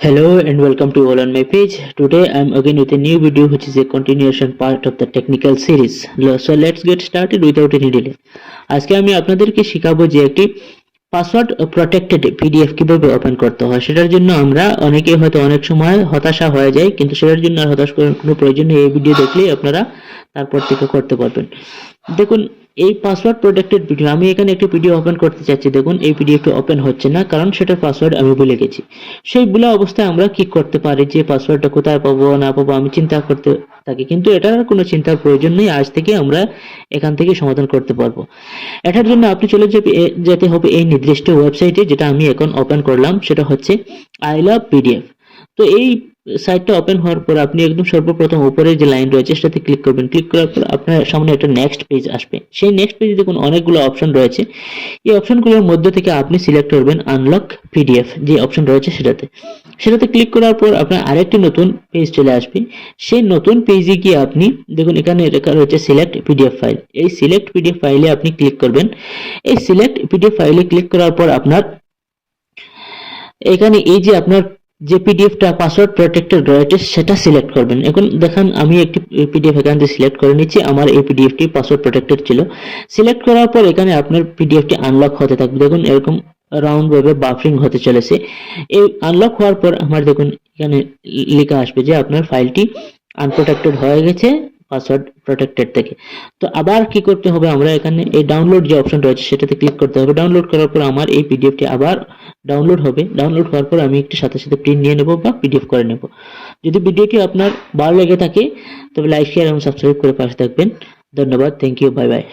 Hello and welcome to all on my page. Today I'm again with a new video which is a continuation part of the technical series. So let's get started without any delay. আজকে আমি আপনাদেরকে শেখাবো যে একটি password protected PDF কিভাবে open করতে হয়। সেটার জন্য আমরা অনেকেই হয়তো অনেক সময় হতাশা হয়ে যায়, কিন্তু সেটার জন্য আর হতাশ করার কোনো প্রয়োজন নেই। এই ভিডিও দেখলেই আপনারা তারপর থেকে করতে পারবেন। দেখুন, এই পাসওয়ার্ড প্রোটেক্টেড ভিডিও আমি এখানে একটি পিডিএফ ওপেন করতে চাচ্ছি। দেখুন এই পিডিএফটি ওপেন হচ্ছে না, কারণ সেটার পাসওয়ার্ড আমি ভুলে গেছি। সেই ভুলা অবস্থায় আমরা কি করতে পারি, যে পাসওয়ার্ডটা কোথায় পাবো না পাবো আমি চিন্তা করতে থাকি, কিন্তু এটার কোনো চিন্তার প্রয়োজন নেই। আজ থেকে আমরা এখান থেকে সমাধান করতে পারবো। এটার জন্য আপনি চলে যেতে হবে এই নির্দিষ্ট ওয়েবসাইটে, যেটা আমি এখন ওপেন করলাম। সেটা হচ্ছে আই লাভ পিডিএফ। তো এই সাইটটা ওপেন হওয়ার পর আপনি একদম সর্বপ্রথম উপরে যে লাইন রয়েছে সেটাতে ক্লিক করবেন। ক্লিক করার পর আপনার সামনে একটা নেক্সট পেজ আসবে। সেই নেক্সট পেজে দেখুন অনেকগুলো অপশন রয়েছে। এই অপশনগুলোর মধ্যে থেকে আপনি সিলেক্ট করবেন আনলক পিডিএফ, যে অপশন রয়েছে সেটাতে ক্লিক করার পর আপনার আরেকটি নতুন পেজ চলে আসবে। সেই নতুন পেজে গিয়ে আপনি দেখুন এখানে লেখা রয়েছে সিলেক্ট পিডিএফ ফাইল। এই সিলেক্ট পিডিএফ ফাইলে আপনি ক্লিক করবেন। এই সিলেক্ট পিডিএফ ফাইলে ক্লিক করার পর আপনার এখানে এই যে আপনার যে পিডিএফটা পাসওয়ার্ড প্রটেক্টেড রয়েছে সেটা সিলেক্ট করবেন। এখন দেখেন আমি একটি পিডিএফ এখান থেকে সিলেক্ট করে নিচ্ছি। আমার এই পিডিএফটি পাসওয়ার্ড প্রটেক্টেড ছিল। সিলেক্ট করার পর এখানে আপনার পিডিএফটি আনলক হতে থাকবে। দেখুন এরকম রাউন্ড ভাবে বাফারিং হতে চলেছে। এই আনলক হওয়ার পর আমার দেখুন এখানে লেখা আসবে যে আপনার ফাইলটি আনপ্রোটেক্টেড হয়ে গেছে পাসওয়ার্ড প্রটেক্টেড থেকে। তো আবার কি করতে হবে, আমরা এখানে এই ডাউনলোড যে অপশন রয়েছে সেটাতে ক্লিক করতে হবে। ডাউনলোড করার পর আমার এই পিডিএফটি আবার ডাউনলোড হবে। ডাউনলোড হওয়ার পর আমি একটি সাথে সাথে প্রিন্ট নিয়ে নেব বা পিডিএফ করে নেব। যদি ভিডিওটি আপনার ভালো লেগে থাকে তবে লাইক শেয়ার এবং সাবস্ক্রাইব করে পাশে থাকবেন। ধন্যবাদ, থ্যাংক ইউ, বাই বাই।